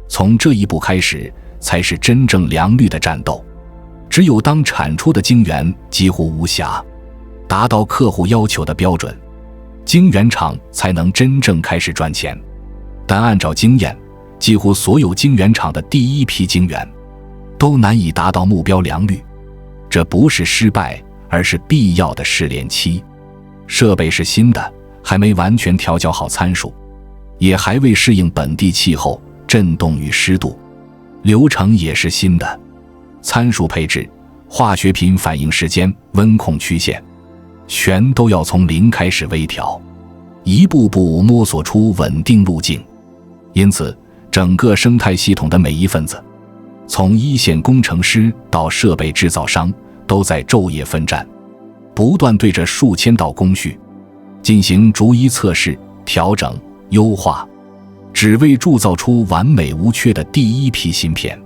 从这一步开始，才是真正良率的战斗。只有当产出的晶圆几乎无瑕，达到客户要求的标准，晶圆厂才能真正开始赚钱。但按照经验，几乎所有晶圆厂的第一批晶圆都难以达到目标良率。这不是失败，而是必要的试炼期。设备是新的，还没完全调教好参数，也还未适应本地气候、震动与湿度。流程也是新的，参数配置、化学品反应时间、温控曲线，全都要从零开始微调，一步步摸索出稳定路径。因此，整个生态系统的每一份子，从一线工程师到设备制造商，都在昼夜奋战，不断对着数千道工序进行逐一测试、调整、优化，只为铸造出完美无缺的第一批芯片。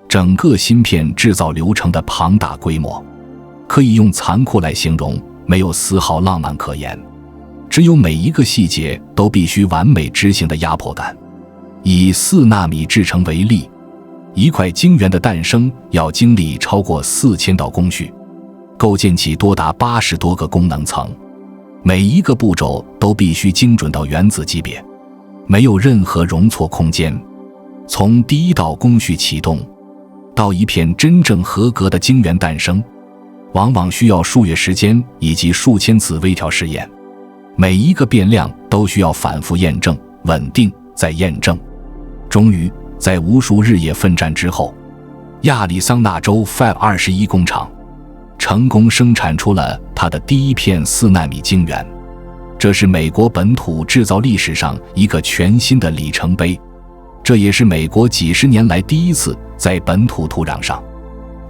整个芯片制造流程的庞大规模，可以用残酷来形容，没有丝毫浪漫可言，只有每一个细节都必须完美执行的压迫感。以4纳米制程为例，一块晶圆的诞生要经历超过4000道工序，构建起多达80多个功能层，每一个步骤都必须精准到原子级别，没有任何容错空间。从第一道工序启动到一片真正合格的晶圆诞生，往往需要数月时间以及数千次微调试验，每一个变量都需要反复验证、稳定再验证。终于在无数日夜奋战之后，亚利桑那州 Fab 21工厂成功生产出了它的第一片4纳米晶圆。这是美国本土制造历史上一个全新的里程碑，这也是美国几十年来第一次在本土土壤上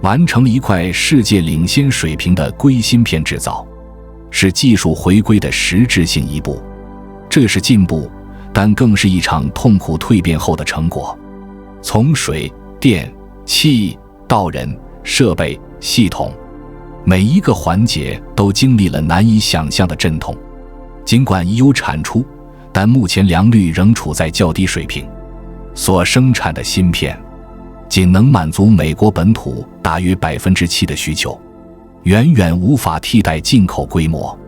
完成了一块世界领先水平的硅芯片制造，是技术回归的实质性一步。这是进步，但更是一场痛苦蜕变后的成果。从水、电、气到人、设备、系统，每一个环节都经历了难以想象的阵痛。尽管已有产出，但目前良率仍处在较低水平，所生产的芯片仅能满足美国本土大约 7% 的需求，远远无法替代进口规模。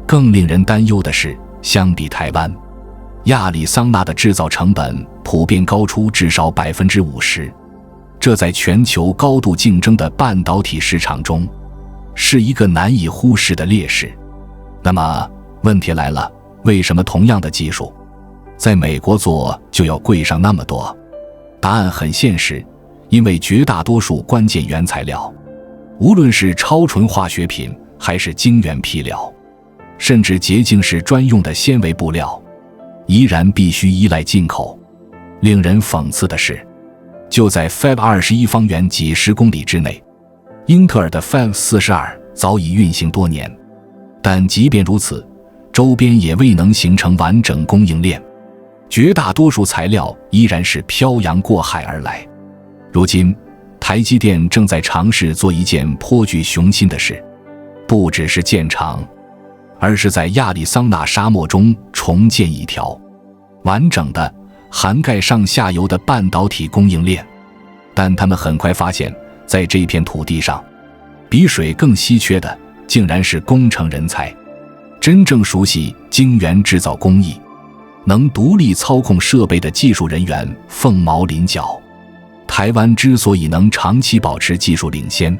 更令人担忧的是，相比台湾，亚利桑那的制造成本普遍高出至少 50%， 这在全球高度竞争的半导体市场中是一个难以忽视的劣势。那么问题来了，为什么同样的技术在美国做就要贵上那么多？答案很现实，因为绝大多数关键原材料，无论是超纯化学品还是晶圆坯料，甚至洁净室专用的纤维布料，依然必须依赖进口。令人讽刺的是，就在 Fab 21方圆几十公里之内，英特尔的 Fab 42早已运行多年，但即便如此，周边也未能形成完整供应链，绝大多数材料依然是漂洋过海而来。如今，台积电正在尝试做一件颇具雄心的事，不只是建厂，而是在亚利桑那沙漠中重建一条完整的涵盖上下游的半导体供应链。但他们很快发现，在这片土地上，比水更稀缺的竟然是工程人才，真正熟悉晶圆制造工艺，能独立操控设备的技术人员凤毛麟角。台湾之所以能长期保持技术领先，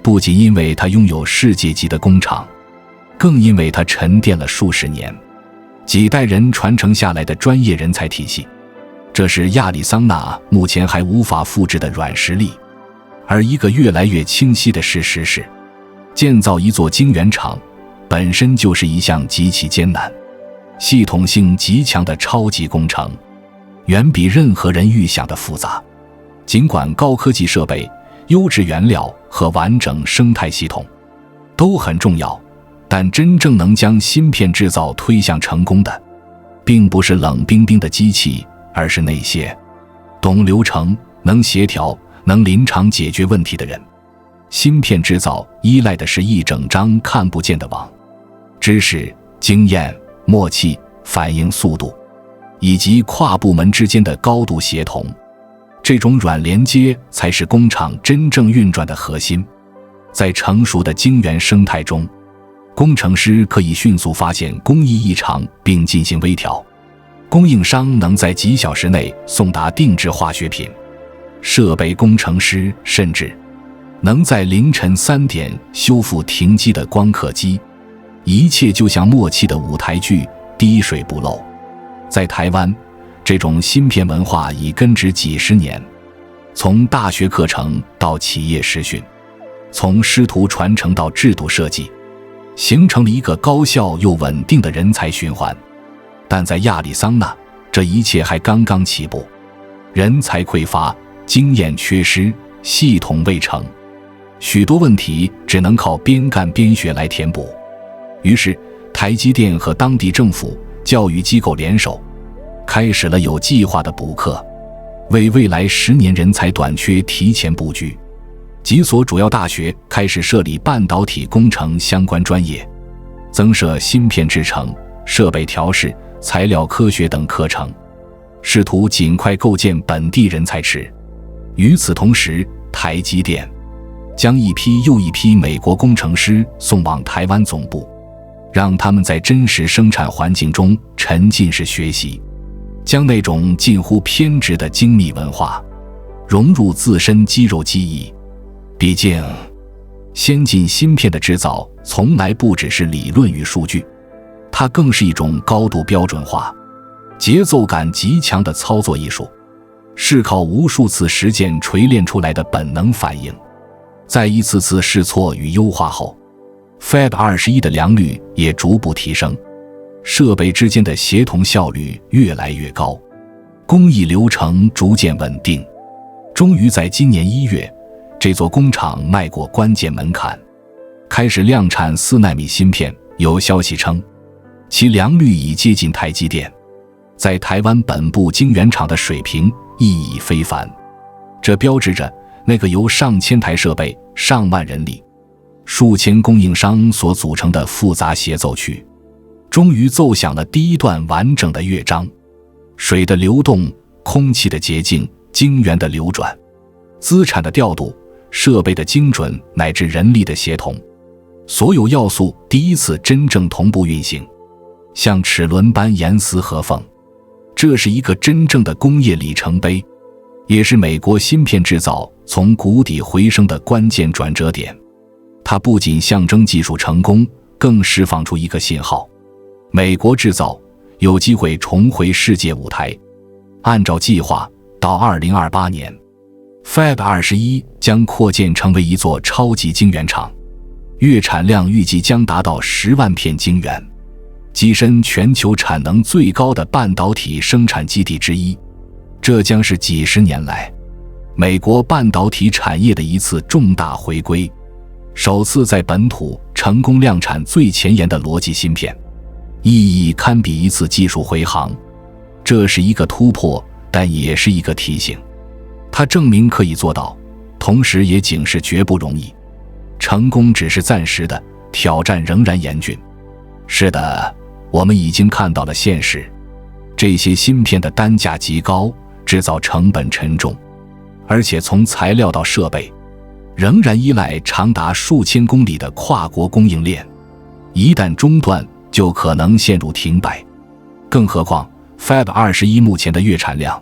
不仅因为它拥有世界级的工厂，更因为它沉淀了数十年、几代人传承下来的专业人才体系。这是亚利桑那目前还无法复制的软实力。而一个越来越清晰的事实是，建造一座晶圆厂本身就是一项极其艰难、系统性极强的超级工程，远比任何人预想的复杂。尽管高科技设备、优质原料和完整生态系统都很重要，但真正能将芯片制造推向成功的，并不是冷冰冰的机器，而是那些懂流程、能协调、能临场解决问题的人。芯片制造依赖的是一整张看不见的网，知识、经验、默契、反应速度，以及跨部门之间的高度协同。这种软连接才是工厂真正运转的核心。在成熟的晶圆生态中，工程师可以迅速发现工艺异常并进行微调，供应商能在几小时内送达定制化学品，设备工程师甚至能在凌晨3点修复停机的光刻机，一切就像默契的舞台剧，滴水不漏。在台湾，这种芯片文化已根植几十年，从大学课程到企业实训，从师徒传承到制度设计，形成了一个高效又稳定的人才循环。但在亚利桑那，这一切还刚刚起步，人才匮乏，经验缺失，系统未成，许多问题只能靠边干边学来填补。于是，台积电和当地政府、教育机构联手，开始了有计划的补课，为未来10年人才短缺提前布局。几所主要大学开始设立半导体工程相关专业，增设芯片制程、设备调试、材料科学等课程，试图尽快构建本地人才池。与此同时，台积电将一批又一批美国工程师送往台湾总部，让他们在真实生产环境中沉浸式学习，将那种近乎偏执的精密文化融入自身肌肉记忆。毕竟，先进芯片的制造从来不只是理论与数据，它更是一种高度标准化、节奏感极强的操作艺术，是靠无数次实践锤炼出来的本能反应。在一次次试错与优化后， Fab 21的良率也逐步提升，设备之间的协同效率越来越高，工艺流程逐渐稳定。终于在今年1月，这座工厂迈过关键门槛，开始量产4奈米芯片。有消息称，其良率已接近台积电在台湾本部晶圆厂的水平，意义非凡。这标志着那个由上千台设备、上万人力、数千供应商所组成的复杂协奏曲，终于奏响了第一段完整的乐章。水的流动、空气的洁净、晶圆的流转、资产的调度、设备的精准乃至人力的协同，所有要素第一次真正同步运行，像齿轮般严丝合缝。这是一个真正的工业里程碑，也是美国芯片制造从谷底回升的关键转折点。它不仅象征技术成功，更释放出一个信号：美国制造有机会重回世界舞台。按照计划，到2028年，Fab 21将扩建成为一座超级晶圆厂，月产量预计将达到10万片晶圆，跻身全球产能最高的半导体生产基地之一。这将是几十年来美国半导体产业的一次重大回归，首次在本土成功量产最前沿的逻辑芯片。意义堪比一次技术回航。这是一个突破，但也是一个提醒。它证明可以做到，同时也警示绝不容易。成功只是暂时的，挑战仍然严峻。是的，我们已经看到了现实。这些芯片的单价极高，制造成本沉重，而且从材料到设备，仍然依赖长达数千公里的跨国供应链。一旦中断，就可能陷入停摆。更何况 Fab 21目前的月产量，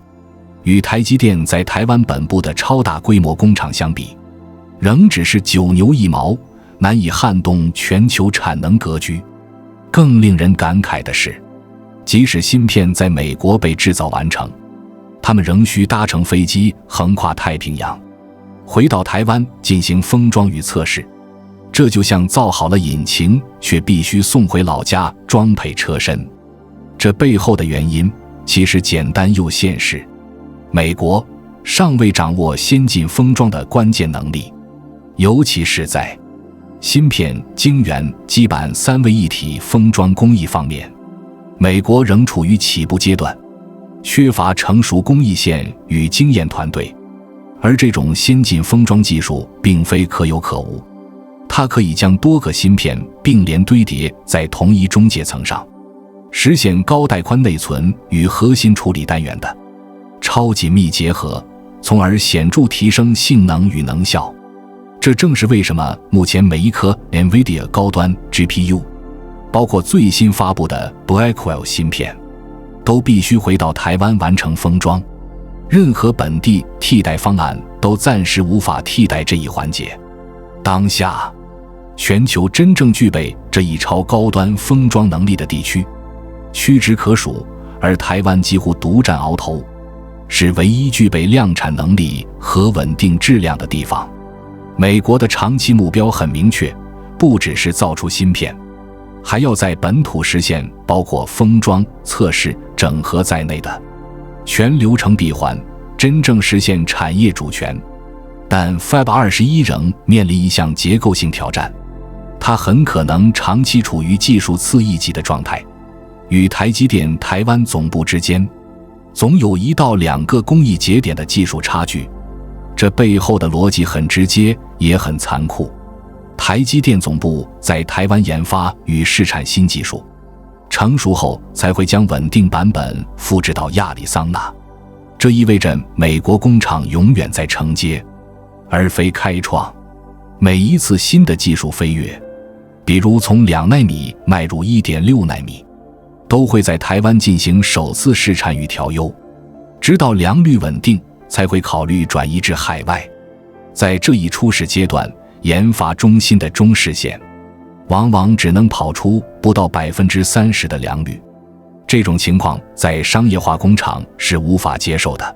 与台积电在台湾本部的超大规模工厂相比，仍只是九牛一毛，难以撼动全球产能格局。更令人感慨的是，即使芯片在美国被制造完成，他们仍需搭乘飞机横跨太平洋，回到台湾进行封装与测试。这就像造好了引擎，却必须送回老家装配车身。这背后的原因其实简单又现实。美国尚未掌握先进封装的关键能力，尤其是在芯片、晶圆、基板三位一体封装工艺方面，美国仍处于起步阶段，缺乏成熟工艺线与经验团队。而这种先进封装技术并非可有可无，它可以将多个芯片并联堆叠在同一中介层上，实现高带宽内存与核心处理单元的超紧密结合，从而显著提升性能与能效。这正是为什么目前每一颗 NVIDIA 高端 GPU， 包括最新发布的 Blackwell 芯片，都必须回到台湾完成封装。任何本地替代方案都暂时无法替代这一环节。当下，全球真正具备这一超高端封装能力的地区屈指可数，而台湾几乎独占鳌头，是唯一具备量产能力和稳定质量的地方。美国的长期目标很明确，不只是造出芯片，还要在本土实现包括封装、测试、整合在内的全流程闭环，真正实现产业主权。但 Fab 21仍面临一项结构性挑战，它很可能长期处于技术次一级的状态。与台积电台湾总部之间总有1到2个工艺节点的技术差距，这背后的逻辑很直接也很残酷。台积电总部在台湾研发与试产新技术，成熟后才会将稳定版本复制到亚利桑那，这意味着美国工厂永远在承接而非开创。每一次新的技术飞跃，比如从2奈米迈入 1.6 奈米，都会在台湾进行首次试产与调优，直到良率稳定才会考虑转移至海外。在这一初始阶段，研发中心的中视线往往只能跑出不到 30% 的良率，这种情况在商业化工厂是无法接受的，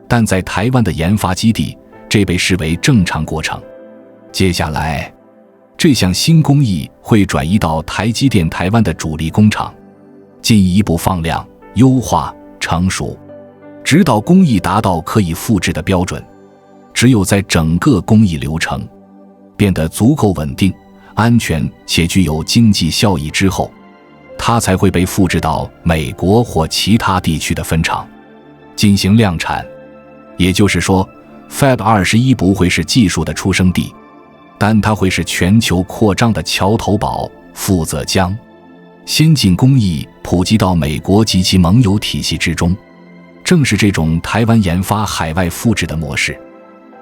但在台湾的研发基地，这被视为正常过程。接下来，这项新工艺会转移到台积电台湾的主力工厂，进一步放量、优化、成熟，直到工艺达到可以复制的标准。只有在整个工艺流程变得足够稳定、安全且具有经济效益之后，它才会被复制到美国或其他地区的分厂进行量产。也就是说， Fab 21不会是技术的出生地，但它会是全球扩张的桥头堡，负责将先进工艺普及到美国及其盟友体系之中。正是这种台湾研发海外复制的模式，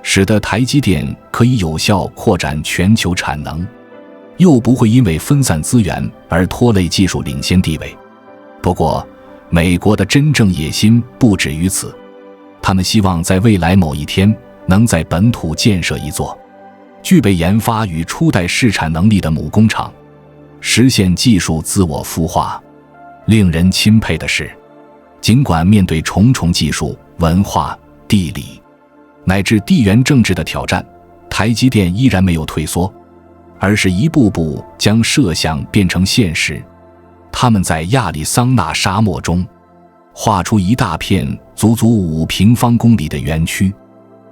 使得台积电可以有效扩展全球产能，又不会因为分散资源而拖累技术领先地位。不过，美国的真正野心不止于此，他们希望在未来某一天能在本土建设一座具备研发与初代试产能力的母工厂，实现技术自我孵化。令人钦佩的是，尽管面对重重技术、文化、地理乃至地缘政治的挑战，台积电依然没有退缩，而是一步步将设想变成现实。他们在亚利桑那沙漠中画出一大片足足5平方公里的园区，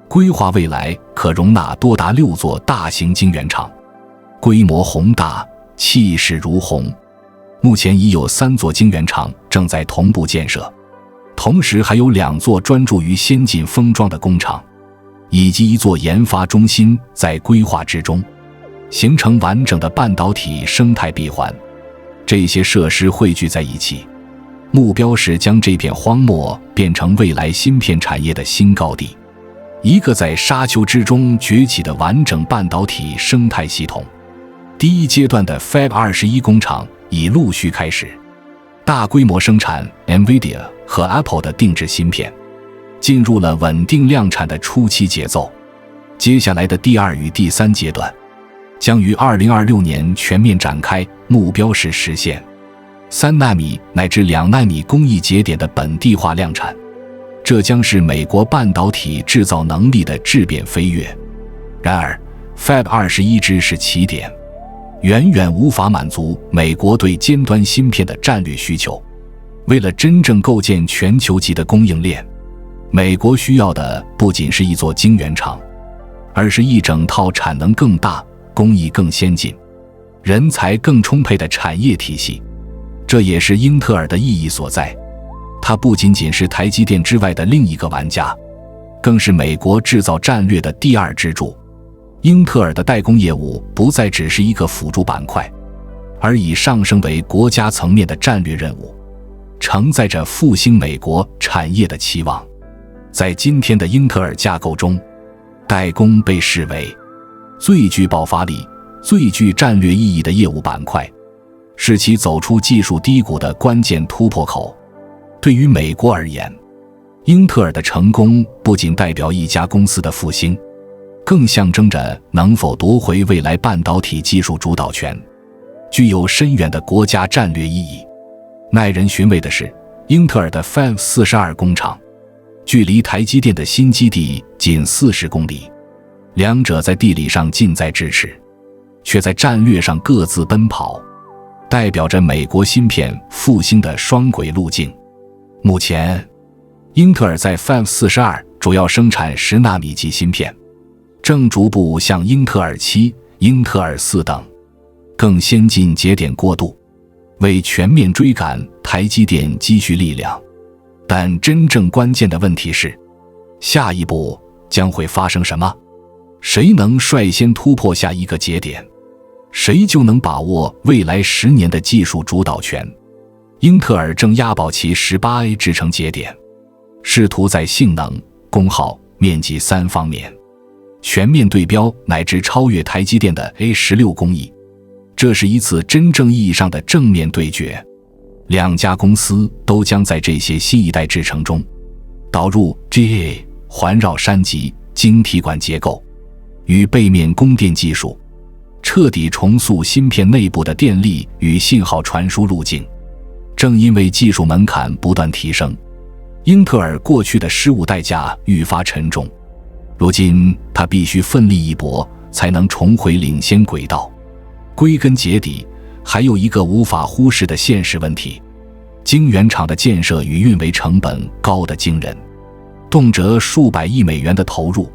规划未来可容纳多达6座大型晶圆厂，规模宏大，气势如虹。目前已有3座晶圆厂正在同步建设，同时还有2座专注于先进封装的工厂，以及1座研发中心在规划之中，形成完整的半导体生态闭环。这些设施汇聚在一起，目标是将这片荒漠变成未来芯片产业的新高地，一个在沙丘之中崛起的完整半导体生态系统。第一阶段的 Fab 21工厂已陆续开始，大规模生产 NVIDIA 和 Apple 的定制芯片，进入了稳定量产的初期节奏。接下来的第2与第3阶段将于2026年全面展开，目标是实现3纳米乃至2纳米工艺节点的本地化量产，这将是美国半导体制造能力的质变飞跃。然而 Fab 21只是起点，远远无法满足美国对尖端芯片的战略需求。为了真正构建全球级的供应链，美国需要的不仅是一座晶圆厂，而是一整套产能更大、工艺更先进、人才更充沛的产业体系。这也是英特尔的意义所在，它不仅仅是台积电之外的另一个玩家，更是美国制造战略的第2支柱。英特尔的代工业务不再只是一个辅助板块，而已上升为国家层面的战略任务，承载着复兴美国产业的期望。在今天的英特尔架构中，代工被视为最具爆发力、最具战略意义的业务板块，是其走出技术低谷的关键突破口。对于美国而言，英特尔的成功不仅代表一家公司的复兴，更象征着能否夺回未来半导体技术主导权，具有深远的国家战略意义。耐人寻味的是，英特尔的 Fab 42工厂距离台积电的新基地仅40公里，两者在地理上近在咫尺，却在战略上各自奔跑，代表着美国芯片复兴的双轨路径。目前，英特尔在 Fab 42主要生产10纳米级芯片，正逐步向英特尔7、英特尔4等更先进节点过渡，为全面追赶台积电积蓄力量。但真正关键的问题是，下一步将会发生什么？谁能率先突破下一个节点，谁就能把握未来10年的技术主导权。英特尔正押宝其 18A 制程节点，试图在性能、功耗、面积3方面全面对标乃至超越台积电的 A16 工艺。这是一次真正意义上的正面对决，两家公司都将在这些新一代制程中导入 GAA 环绕栅极晶体管结构与背面供电技术，彻底重塑芯片内部的电力与信号传输路径。正因为技术门槛不断提升，英特尔过去的失误代价愈发沉重，如今他必须奋力一搏，才能重回领先轨道。归根结底，还有一个无法忽视的现实问题：晶圆厂的建设与运维成本高得惊人，动辄数百亿美元的投入，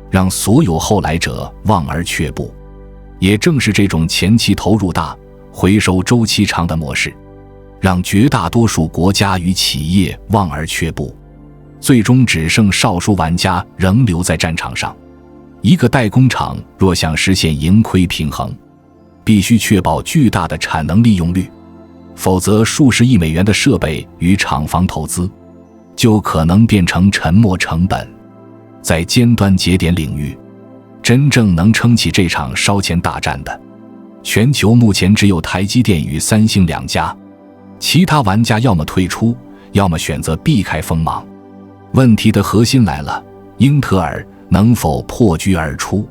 让所有后来者望而却步。也正是这种前期投入大、回收周期长的模式，让绝大多数国家与企业望而却步，最终只剩少数玩家仍留在战场上。一个代工厂若想实现盈亏平衡，必须确保巨大的产能利用率，否则数十亿美元的设备与厂房投资就可能变成沉没成本。在尖端节点领域，真正能撑起这场烧钱大战的，全球目前只有台积电与三星2家，其他玩家要么退出，要么选择避开锋芒。问题的核心来了，英特尔能否破局而出，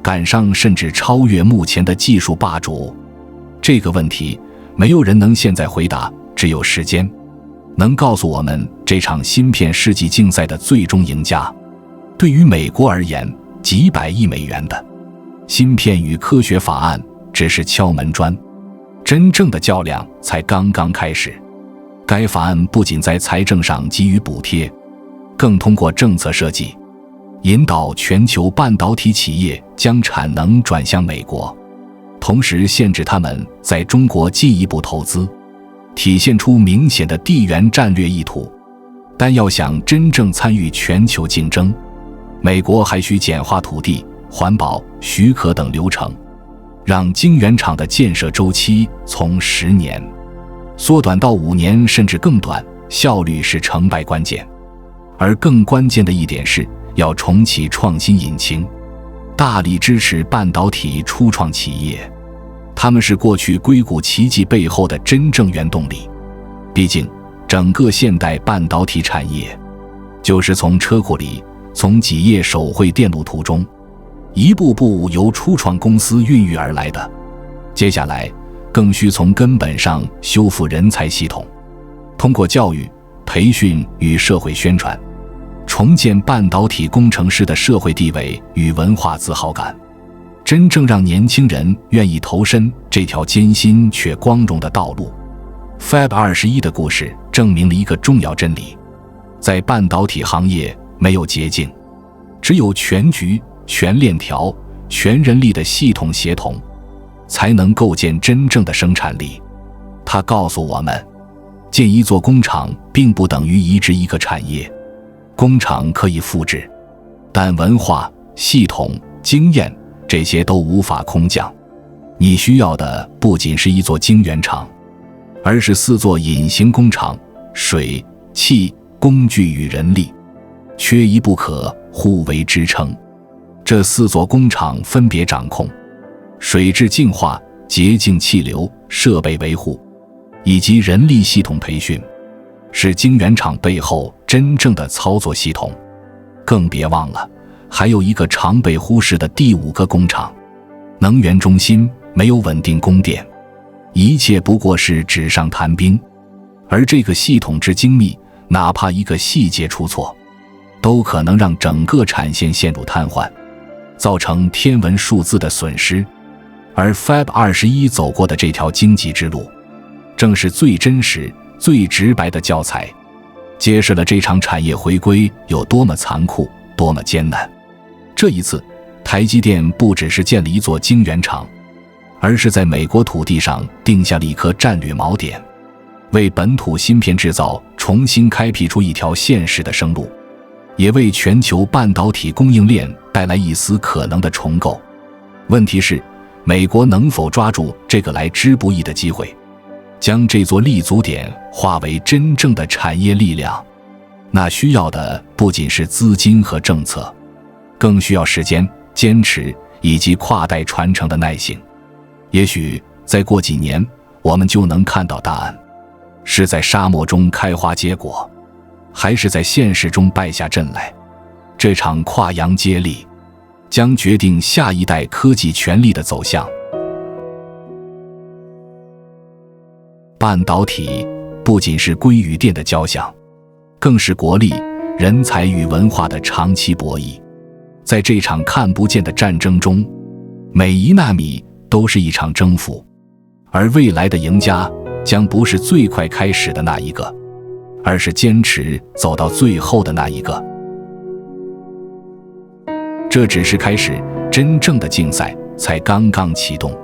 赶上甚至超越目前的技术霸主？这个问题没有人能现在回答，只有时间能告诉我们这场芯片世纪竞赛的最终赢家。对于美国而言，几百亿美元的芯片与科学法案只是敲门砖，真正的较量才刚刚开始。该法案不仅在财政上给予补贴，更通过政策设计引导全球半导体企业将产能转向美国，同时限制他们在中国进一步投资。体现出明显的地缘战略意图。但要想真正参与全球竞争，美国还需简化土地、环保、许可等流程，让晶圆厂的建设周期从10年缩短到5年甚至更短，效率是成败关键。而更关键的一点是，要重启创新引擎，大力支持半导体初创企业，他们是过去硅谷奇迹背后的真正原动力。毕竟，整个现代半导体产业，就是从车库里，从几页手绘电路图中，一步步由初创公司孕育而来的。接下来，更需从根本上修复人才系统，通过教育、培训与社会宣传，重建半导体工程师的社会地位与文化自豪感，真正让年轻人愿意投身这条艰辛却光荣的道路。Fab 21的故事证明了一个重要真理：在半导体行业没有捷径，只有全局、全链条、全人力的系统协同，才能构建真正的生产力。它告诉我们，建一座工厂并不等于移植一个产业，工厂可以复制，但文化、系统、经验这些都无法空降。你需要的不仅是一座晶圆厂，而是4座隐形工厂：水、气、工具与人力，缺一不可，互为支撑。这4座工厂分别掌控水质净化、洁净气流、设备维护以及人力系统培训，是晶圆厂背后真正的操作系统。更别忘了，还有一个常被忽视的第5个工厂——能源中心。没有稳定供电，一切不过是纸上谈兵。而这个系统之精密，哪怕一个细节出错，都可能让整个产线陷入瘫痪，造成天文数字的损失。而 Fab 21走过的这条经济之路，正是最真实、最直白的教材，揭示了这场产业回归有多么残酷，多么艰难。这一次，台积电不只是建了一座晶圆厂，而是在美国土地上定下了一颗战略锚点，为本土芯片制造重新开辟出一条现实的生路，也为全球半导体供应链带来一丝可能的重构。问题是，美国能否抓住这个来之不易的机会，将这座立足点化为真正的产业力量？那需要的不仅是资金和政策，更需要时间、坚持以及跨代传承的耐性。也许再过几年，我们就能看到答案：是在沙漠中开花结果，还是在现实中败下阵来？这场跨洋接力将决定下一代科技权力的走向。半导体不仅是硅与电的交响，更是国力、人才与文化的长期博弈。在这场看不见的战争中，每一纳米都是一场征服，而未来的赢家将不是最快开始的那一个，而是坚持走到最后的那一个。这只是开始，真正的竞赛才刚刚启动。